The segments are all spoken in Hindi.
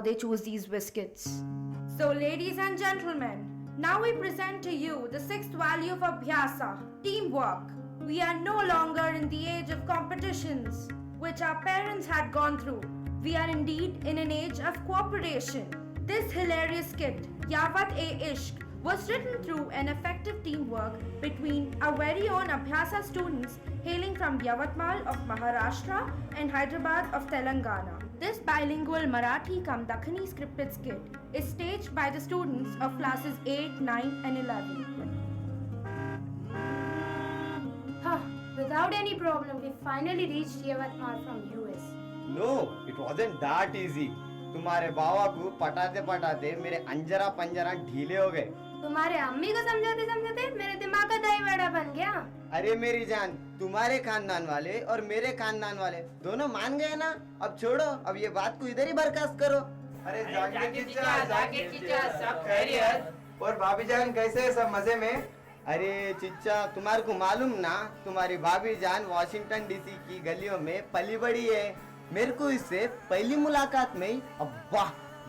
they choose these biscuits. So, ladies and gentlemen, now we present to you the sixth value of Abhyasa, teamwork. We are no longer in the age of competitions, which our parents had gone through. We are indeed in an age of cooperation. This hilarious skit, Yavat-e-Ishq, was written through an effective teamwork between our very own Abhyasa students hailing from Yavatmal of Maharashtra and Hyderabad of Telangana. This bilingual Marathi cum Dakhini scripted skit is staged by the students of classes 8, 9 and 11. Without any problem, we finally reached Yavatmal from US. No, it wasn't that easy. तुम्हारे बाबा को पटाते पटाते मेरे अंजरा पंजरा ढीले हो गए। तुम्हारे अम्मी को समझाते समझाते मेरे दिमाग का दही वड़ा बन गया। अरे मेरी जान, तुम्हारे खानदान वाले और मेरे खानदान वाले दोनों मान गए ना। अब छोड़ो, अब ये बात को इधर ही बर्खास्त करो। अरे जाकिर चिच्चा, सब खैरियत? और भाभी जान कैसे है, सब मजे में? अरे चिच्चा, तुम्हारे को मालूम ना, तुम्हारी भाभी जान वॉशिंगटन डीसी की गलियों में पली बड़ी है। मेरे को इससे पहली मुलाकात में ही अब्बा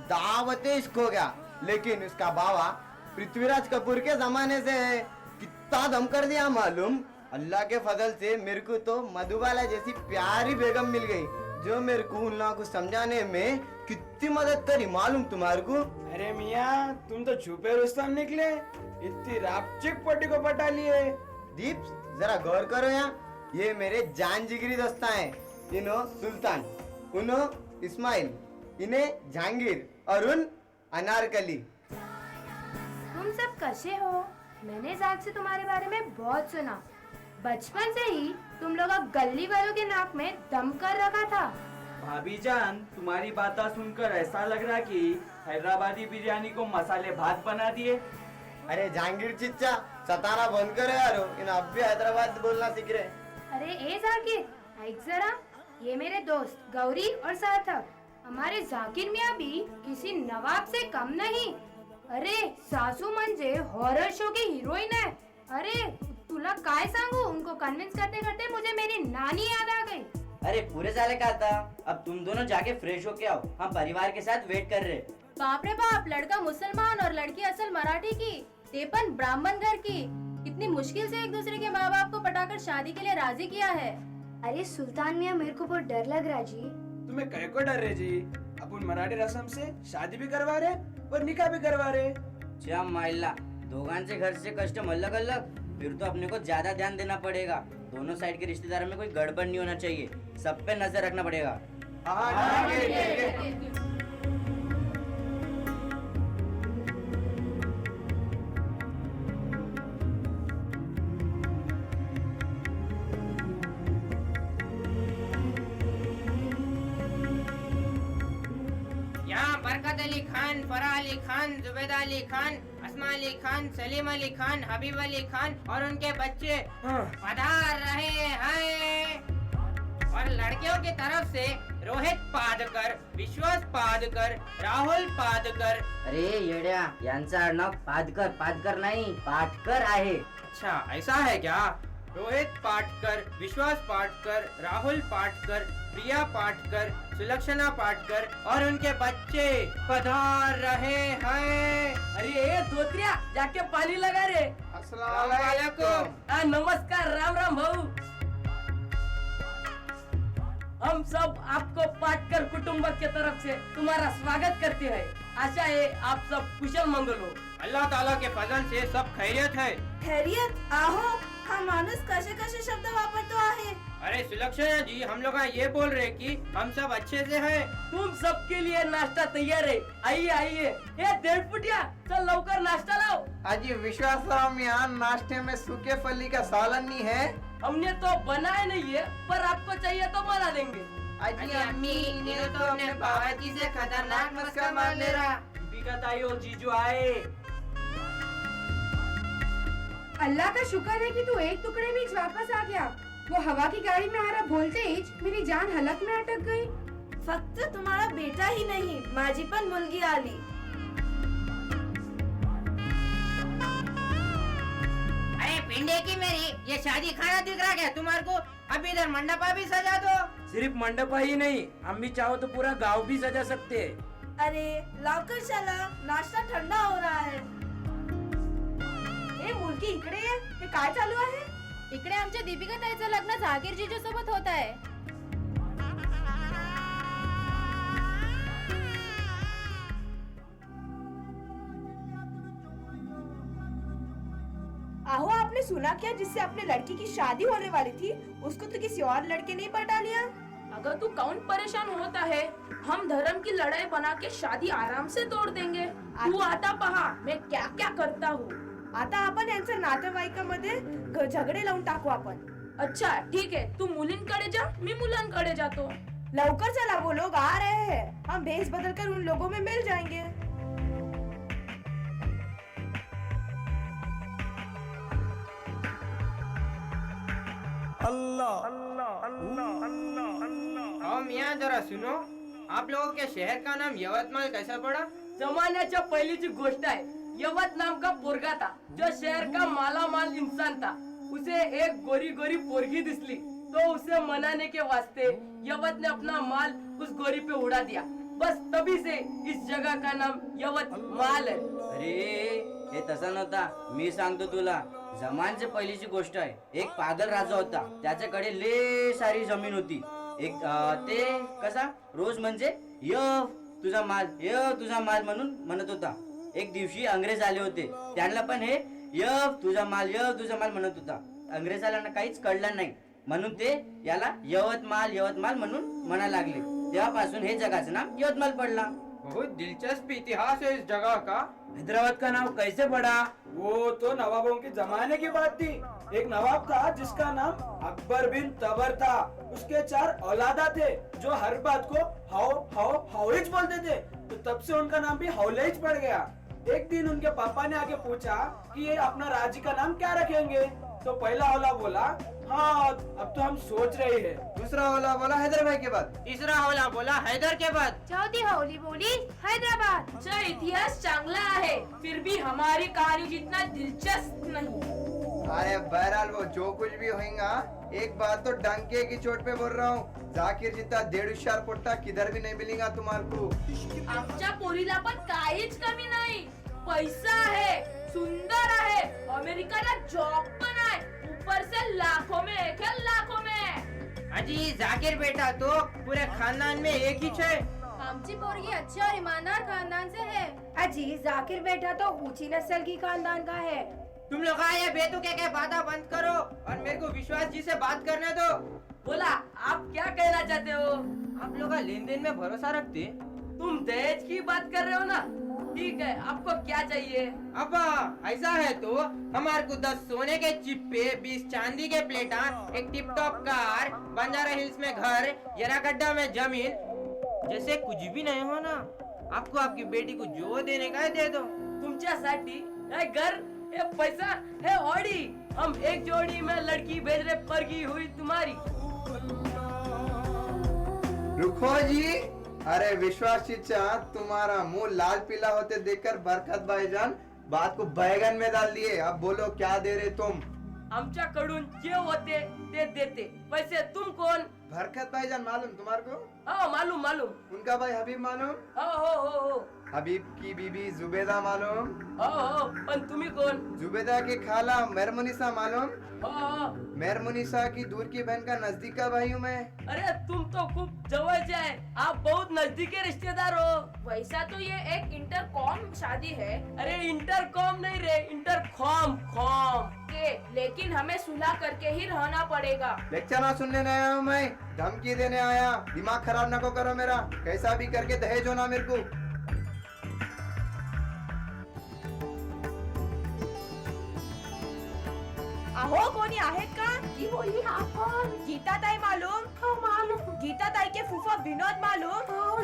दावते इश्क हो गया। लेकिन उसका बाबा पृथ्वीराज कपूर के जमाने से है। कितना दम कर दिया मालूम। अल्लाह के फजल से मेरे को तो मधुबाला जैसी प्यारी बेगम मिल गई, जो मेरे को उन लोगों को समझाने में कितनी मदद करी मालूम तुम्हारे को। अरे मियाँ, तुम तो छुपे रुस्तम निकले, इतनी रापचिक पट्टी को पटा लिए। दीप, जरा गौर करो यहाँ, ये मेरे जान जिगरी दोस्त हैं। इन्हों सुल्तान, उन्हों इस्माइल, इन्हें जहांगीर और उन अनारकली। तुम सब कैसे हो? मैंने जाग से तुम्हारे बारे में बहुत सुना। बचपन से ही तुम लोग गली वालों के नाक में दम कर रखा था। भाभी जान, तुम्हारी बातें सुनकर ऐसा लग रहा कि हैदराबादी बिरयानी को मसाले भात बना दिए। अरे जहांगीर चिच्चा, सताना बंद करो यारो, इन अब भी हैदराबाद बोलना सीख रहे। अरे ए जाकिर, आइक जरा, ये मेरे दोस्त गौरी और सार्थक। हमारे जाकिर मियाँ भी किसी नवाब से कम नहीं। अरे सासू म्हणजे हॉरर शो की हीरोइन है। अरे तुला काय सांगू, उनको कन्विंस करते करते मुझे मेरी नानी याद आ गई। अरे पूरे साले का था। अब तुम दोनों जाके फ्रेश होके आओ, हम परिवार के साथ वेट कर रहे। बाप रे बाप, लड़का मुसलमान और लड़की असल मराठी की, ते पण ब्राह्मण घर की। कितनी मुश्किल से एक दूसरे के माँ बाप को पटाकर शादी के लिए राजी किया है। अरे सुल्तान मियाँ, मेरे को बहुत डर लग रहा जी। तुम्हें कह को डर रहे जी? अपन मराठी रस्म से शादी भी करवा रहे और निकाह भी करवा रहे। क्या माइला, दोघांचे घर से कस्टम अलग अलग, फिर तो अपने को ज्यादा ध्यान देना पड़ेगा। दोनों साइड के रिश्तेदारों में कोई गड़बड़ नहीं होना चाहिए, सब पे नजर रखना पड़ेगा। यहाँ बरकत अली खान, फरा अली खान, जुबैदा अली खान, अस्मा अली खान, सलीम अली खान, हबीब अली खान और उनके बच्चे पधार रहे हैं। और लड़कियों की तरफ से रोहित पादकर, विश्वास पादकर, राहुल पादकर। अरे येड्या, यांचं आडनाव पादकर पादकर नहीं पाटकर आहे। अच्छा, ऐसा है क्या? रोहित पाटकर, विश्वास पाटकर, राहुल पाटकर, प्रिया पाटकर, सुलक्षणा पाटकर और उनके बच्चे पधार रहे हैं। अरे धोत्रिया, जाके पानी लगा रे। अस्सलाम वालेकुम। नमस्कार, राम राम भाऊ। हम सब आपको पाटकर कुटुंब के तरफ से तुम्हारा स्वागत करते हैं। आशा है आप सब कुशल मंगल हो। अल्लाह ताला के फजल से सब खैरियत है। खैरियत? आहो, हा माणूस कसे कसे शब्द वापरतो आहे। अरे सुलक्षणा जी, हम लोग ये बोल रहे कि हम सब अच्छे से हैं। तुम सबके लिए नाश्ता तैयार है, आइए आइए। ये 1.5 फुटिया, चल लवकर नाश्ता लाओ। अजी विश्वास राम, यहाँ नाश्ते में सूखे फली का सालन नहीं है? हमने तो बनाया नहीं है, पर आपको चाहिए तो बना देंगे। अजी अम्मी, ये तो अपने बावर्ची से खतरनाक मस्का मार ले रहा। ताई जीजू आए। अल्लाह का शुक्र है कि तू एक टुकड़े में वापस आ गया। वो हवा की गाड़ी में आ रहा बोलते ही मेरी जान हलक में अटक गई। फक्त तुम्हारा बेटा ही नहीं, माझी पण मुलगी आली। अरे पिंडे की मेरी, ये शादी खाना दिख रहा क्या तुम्हारे को? अब इधर मंडपा भी सजा दो। सिर्फ मंडपा ही नहीं, हम भी चाहो तो पूरा गांव भी सजा सकते हैं। अरे लवकर चला, नाश्ता ठंडा हो रहा है. हे मुलगी इकडे ये. हे काय चालू आहे? इकडे आमच्या दीपिका ताईचं लग्न झाकीर जीजू सोबत होत आहे. आहो, आपने सुना क्या जिससे अपने लड़की की शादी होने वाली थी उसको तो किसी और लड़के ने पटा लिया? अगर तू कौन परेशान होता है, हम धर्म की लड़ाई बना के शादी आराम से तोड़ देंगे. तू आता पहा मैं क्या क्या करता हूँ. आता आपण यांचं नातेवाईकामध्ये झगडे लावून टाकू आपण. अच्छा ठीक है, तू मुलींकडे जा, मी मुलांकडे जातो. लवकर चला, वो लोग आ रहे हैं. हम भेष बदल कर उन लोगों में मिल जाएंगे. आओ मियाँ जरा सुनो, आप लोगों के शहर का नाम यवतमाल कैसा पड़ा? जमान्याच्या पहिलीची गोष्ट आहे. यवत नाम का पोरगा था जो शहर का मालामाल इंसान था. उसे एक गोरी गोरी पोरगी दिसली तो उसे मनाने के वास्ते यवत ने अपना माल उस गोरी पे उड़ा दिया. बस तभी से इस जगह का नाम यवतमाल है. अरे हे तसं नव्हता, मी सांगतो तुला. जमानच्या पहिलीची गोष्ट आहे. एक पागल राजा होता, त्याच्याकडे लय सारी जमीन होती. एक ते कसा रोज म्हणजे य तुझा माल य तुझा माल म्हणून म्हणत होता. एक दिवशी अंग्रेज आले होते, त्यांना पण हे य तुझा माल म्हणत होता. अंग्रेजाला काहीच कळलं नाही, म्हणून ते याला यवतमाल म्हणून म्हणायला लागले. तेव्हापासून हे जगाचं नाम यवतमाल पडला. बहुत दिलचस्प इतिहास है इस जगह का. हैदराबाद का नाम कैसे पड़ा? वो तो नवाबों के जमाने की बात थी. एक नवाब था जिसका नाम अकबर बिन तबर था. उसके 4 औलादा थे जो हर बात को हाउलिच बोलते थे, तो तब से उनका नाम भी हाउलिच पड़ गया. एक दिन उनके पापा ने आके पूछा कि ये अपना राज्य का नाम क्या रखेंगे. तो पहला औला बोला हाँ अब तो हम सोच रहे हैं. दूसरा वाला बोला हैदराबाद के बाद. तीसरा हौला बोला हैदर के बाद. चौथी हौली बोली हैदराबाद. अच्छा इतिहास चांगला है, फिर भी हमारी कहानी जितना दिलचस्प नहीं. अरे बहरहाल वो जो कुछ भी होगा, एक बात तो डंके की चोट पे बोल रहा हूँ, जाकिर जितना 150 पोट्टा किधर भी नहीं मिलेगा तुम्हारे को. आमच्या पोरीला पण काहीच कमी नाही. पैसा आहे, सुंदर आहे, अमेरिकाला जॉब पण आहे, ऊपर से लाखों में एक है, लाखों में. अजी जाकिर बेटा तो पूरे खानदान में एक ही है. आमची पोरगी अच्छे और ईमानदार खानदान से है. अजी जाकिर बेटा तो ऊंची नस्ल की खानदान का है. तुम लोग आए बेतुके के बातें बंद करो और मेरे को विश्वास जी से बात करने दो. बोला आप क्या कहना चाहते हो? आप लोग लेन देन में भरोसा रखते. तुम दहेज की बात कर रहे हो ना? ठीक है, आपको क्या चाहिए? अब ऐसा है तो हमारे को 10 सोने के चिप्पे, 20 चांदी के प्लेटा, एक tip top car, Banjara hills में घर, यरागड्ढा में जमीन, जैसे कुछ भी नहीं हो ना. आपको आपकी बेटी को जो देने का है दे दो. तुमच्यासाठी हे घर, हे पैसा, हे ऑडी. हम एक जोड़ी में लड़की भेजने पर की हुई तुम्हारी. रुको जी. अरे विश्वास चीचा, तुम्हारा मुंह लाल पीला होते देखकर बरकत भाईजान बात को बैगन में डाल दिए. अब बोलो क्या दे रहे तुम? आमच्याकडून जे होते ते देते. पैसे तुम कोण? बरकत भाईजान मालूम तुम्हारे को? हो मालूम मालूम. उनका भाई हबीब मालूम? हो. हबीब की बीबी जुबेदा मालूम? हो पण तुम्ही कोण? जुबेदा की खाला मेरमुनिसा मालूम? हो. मेरमुनिसा की दूर की बहन का नजदीक का भाई हूँ मैं. अरे तुम तो खूप जवळचे आहे. आप बहुत नजदीकी रिश्तेदार हो. वैसा तो ये एक इंटरकॉम शादी है. अरे इंटरकॉम नहीं रे, इंटरकॉम के. लेकिन हमें सुलह करके ही रहना पड़ेगा. लेक्चर ना सुनने नहीं आया हूँ मैं, धमकी देने आया. दिमाग खराब नको करो मेरा. कैसा भी करके दहेज हो ना मेरे को. अहो कोणी आहेत का? की बोली आपण. गीताताई मालूम? हो मालूम. गीताताई के फूफा विनोद मालूम?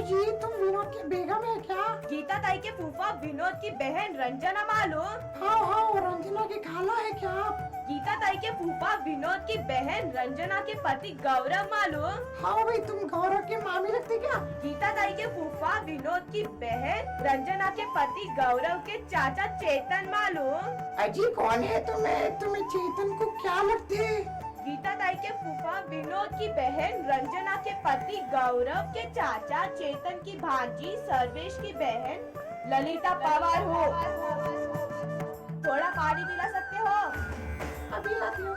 ये तुम विनोद की बेगम है क्या? गीताताई के फूफा विनोद की बहन रंजना मालूम? हाँ रंजना की खाला है क्या आप? गीताताई के फूफा विनोद की बहन रंजना के पति गौरव मालूम? हाँ भाई, तुम गौरव के मामी लगते क्या? गीताताई के फूफा विनोद की बहन रंजना के पति गौरव के चाचा चेतन मालूम? अजी कौन है तुम्हें चेतन को क्या लगते? गीता ताई के फूफा विनोद की बहन रंजना के पति गौरव के चाचा चेतन की भांजी सर्वेश की बहन ललिता पवार हो। थोड़ा पानी पिला सकते हो? अभी लाती हूँ।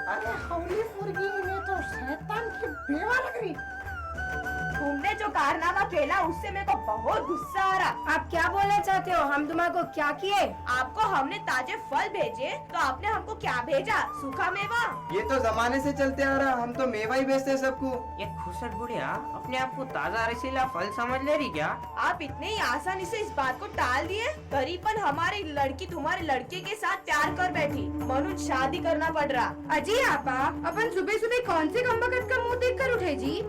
अरे हौली मुर्गी ने तो शैतान की बेवा लग रही। तुमने जो कारनामा खेला उससे मेरे को बहुत गुस्सा आ रहा। आप क्या बोलना चाहते हो? हम तुम्हारे क्या किए? आपको हमने ताजे फल भेजे तो आपने हमको क्या भेजा? सूखा मेवा। ये तो जमाने से चलते आ रहा, हम तो मेवा ही बेचते हैं सबको। ये खुसट बुढ़िया अपने आप को ताजा रसीला फल समझ ले रही क्या? आप इतने ही आसानी से इस बात को टाल दिए। करीबन हमारी लड़की तुम्हारे लड़के के साथ प्यार कर बैठी, मनु शादी करना पड़ रहा। अजी आपा, अपन सुबह सुबह कौन से कम्बकत का मुंह देख कर उठे जी?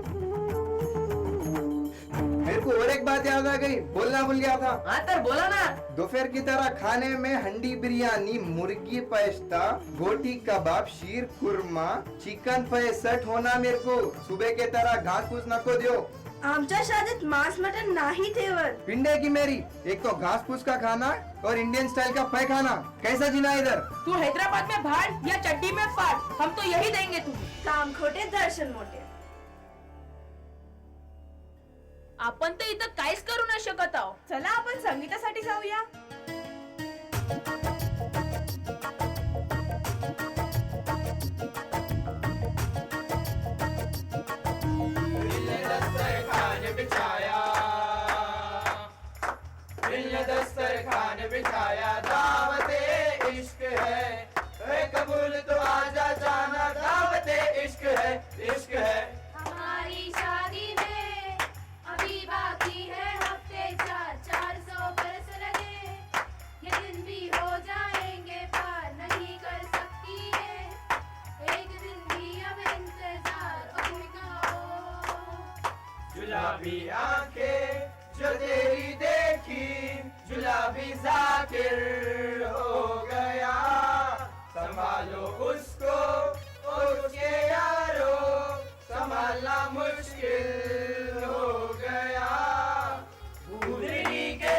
मेरे को और एक बात याद आ गई, बोलना भूल गया था। हाँ तर बोला ना। दोपहर की तरह खाने में हंडी बिरयानी, मुर्गी पैस्ता, गोटी कबाब, शीर कुरमा, चिकन पैसठ होना मेरे को। सुबह के तरह घास फूस नको दियो। आमच्या शादीत मांस मटन नाही ठेवत। पिंडे की मेरी, एक तो घास फूस का खाना और इंडियन स्टाइल का पै खाना, कैसा जीना इधर? तू हैदराबाद में भाड़ या चड्डी में फाड़, हम तो यही देंगे तुम्हें। काम खोटे दर्शन मोठे। आपण तर इथं काहीच करू नाही शकत आहो. चला आपण संगीतासाठी जाऊया. दस्तरखान बिछाया दावते इश्क है कबूल तो आजा जाना दावते इश्क है इश्क है। हमारी शादी में अभी बाकी है हफ्ते 400 बरस लगे, ये दिन भी हो जाएंगे पार नहीं कर सकती है एक दिन भी अब इंतजार हो। जुलाबी आंखें जो तेरी देखी जुलाबी जाकिर हो गया, संभालो उसको उसके यारो संभालना मुश्किल हो गया। भूतनी के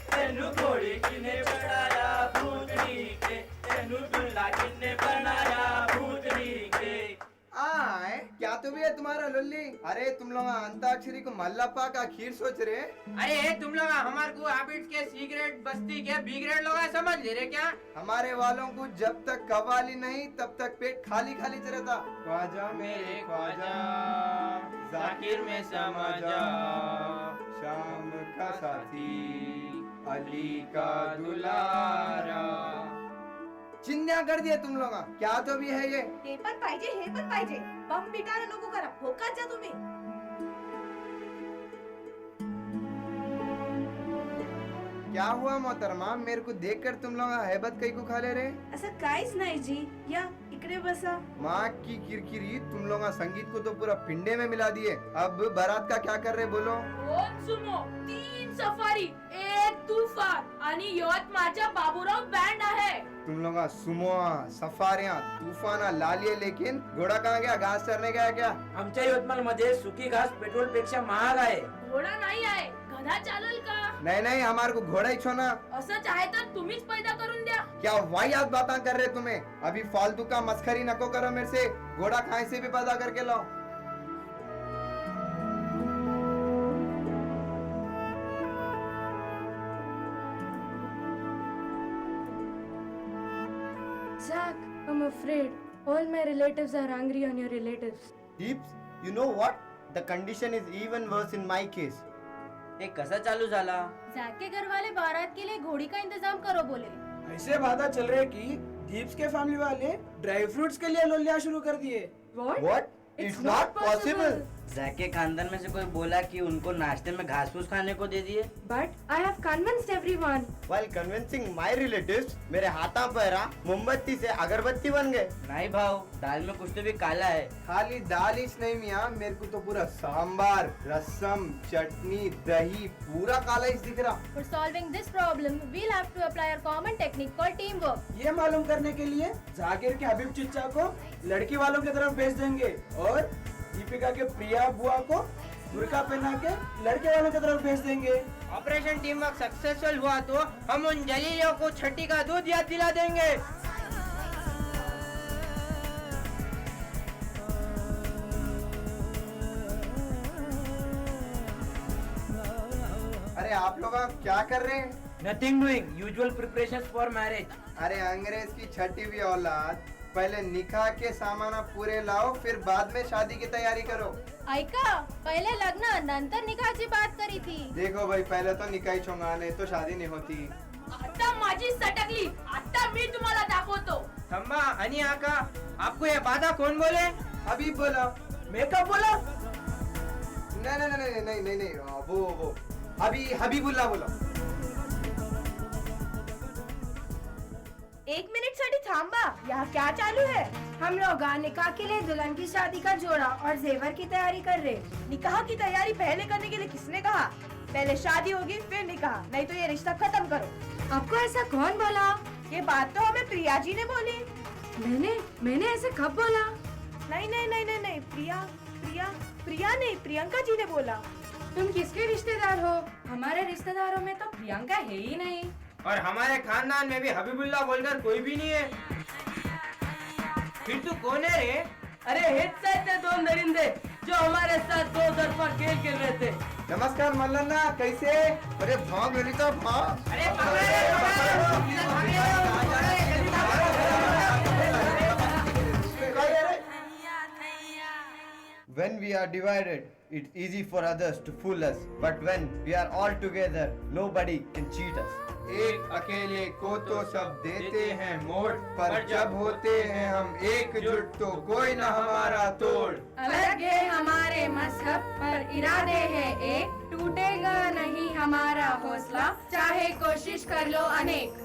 तेनू घोड़ी किने बनाया, भूतनी के तेनू दुल्ला किने बनाया, भूतनी के। आए क्या तो भी है तुम्हारा लुल्ली? अरे तुम लोग अंताक्षरी को मल्लप्पा का खीर सोच रहे? अरे तुम लोग हमारे को हैबिट के सीक्रेट बस्ती के बी ग्रेड लोग समझ ले रहे क्या? हमारे वालों को जब तक कवाली नहीं तब तक पेट खाली खाली रहता। ख्वाजा मेरे ख्वाजा जाकिर में समा जा, शाम का साथी अली का दुलारा। चिंध्या कर दिया तुम लोग, क्या तो भी है ये? हे पण पाहिजे बम पिटाने नको करा, भोकात जा तुम्ही। क्या हुआ मोहतरमा, मेरे को देखकर तुम लोग हैबत कई को खा ले रहे? असं काहीच नाही जी, या इकडे बसा। माँ की किरकिरी, तुम लोग संगीत को तो पूरा पिंडे में मिला दिए। अब बारात का क्या कर रहे बोलो? दोन सुमो, 3 सफारी, 1 तूफान आणि यवतमाळच्या बाबूराव बँड आहे. तुम लोग सुमो सफारियां तूफाना लालिये, लेकिन घोड़ा कहाँ गया? घास चरने गया क्या? आमच्या यवतमाळ मध्ये सुकी घास पेट्रोल पेक्षा महाग आहे. घोडा नाही आहे, गधा चालेल का? नहीं हमारे को घोड़ा ही छोना। असंच आहे तर तुम्हीच पैदा करून द्या. क्या वाहियात बातें कर रहे तुम्हें? अभी फालतू का मस्खरी नको करो मेरे से। घोड़ा कहाँ से भी पैदा करके लाओ। Zach, I'm afraid all my relatives are angry on your relatives. Deeps, you know what? The condition is even worse in my case. हे कसा चालू झाला? जैक के घर वाले बारात के लिए घोड़ी का इंतजाम करो बोले. ऐसे बात चल रही है कि दीप्स के फैमिली वाले ड्राई फ्रूट्स के लिए लोलियां शुरू कर दिए. What? It's not possible. Jack के खानदान में से कोई बोला कि उनको नाश्ते में घास फूस खाने को दे दिए. But I have convinced everyone. While convincing my relatives, मेरे हाथा पैरा मोमबत्ती से अगरबत्ती बन गए. नहीं भाव, दाल में कुछ तो भी काला है. खाली दाल ही नहीं मियाँ, मेरे को तो पूरा सांबार, रसम, चटनी, दही पूरा काला ही दिख रहा. For solving this problem, we'll have to apply our common technique called teamwork. ये मालूम करने के लिए जाकिर के हबीब चिच्चा को लड़की वालों की तरफ भेज देंगे और दीपिका के प्रिया बुआ को बुर्का पहना के लड़के वालों की तरफ भेज देंगे. ऑपरेशन टीम वर्क सक्सेसफुल हुआ तो हम उन जलीलियों को छठी का दूध याद दिला देंगे. अरे आप लोग क्या कर रहे हैं? Nothing doing, usual preparations for marriage. अरे अंग्रेज की छठी भी औलाद, पहले निकाह के सामान पूरे लाओ, फिर बाद में शादी की तैयारी करो। ऐका पहिले लग्न नंतर निकाहची बात करी थी. देखो भाई, पहले तो निकाह चोंगा, नहीं तो शादी नहीं होती। आता माझी सटकली, आता मी तुम्हाला दाखवतो. थम्बा आणि आका, आपको ये बाधा कौन बोले? हबीब बोला। मैं कब बोला? नहीं नहीं नहीं नहीं नहीं नहीं, वो हबीबुल्ला बोला। एक मिनिट साठी थांबा, यहाँ क्या चालू है? हम लोग निकाह के लिए दुल्हन की शादी का जोड़ा और जेवर की तैयारी कर रहे। निकाह की तैयारी पहले करने के लिए किसने कहा? पहले शादी होगी फिर निकाह, नहीं तो ये रिश्ता खत्म करो। आपको ऐसा कौन बोला? ये बात तो हमें प्रिया जी ने बोली। मैंने ऐसे कब बोला? नहीं नहीं नहीं नहीं नहीं, प्रिया प्रिया प्रिया नहीं, प्रियंका जी ने बोला। तुम किसके रिश्तेदार हो? हमारे रिश्तेदारों में तो प्रियंका है ही नहीं। और हमारे खानदान में भी हबीबुल्ला बोलकर कोई भी नहीं है। फिर तू कौन है रे? अरे हेच आहेत ते दोन दरिंदे जो हमारे साथ 2 तरफा खेल खेल रहे थे. नमस्कार मल्लन्ना, कैसे? अरे भाग मेरी तो भाग। अरे पकड़ रे, When we are divided, it's easy for others to fool us. But when we are all together, nobody can cheat us. एक अकेले को तो सब देते हैं मोड़, पर जब होते हैं हम एकजुट तो कोई न हमारा तोड़। अलग है हमारे मजहब पर इरादे है एक, टूटेगा नहीं हमारा हौसला चाहे कोशिश कर लो अनेक।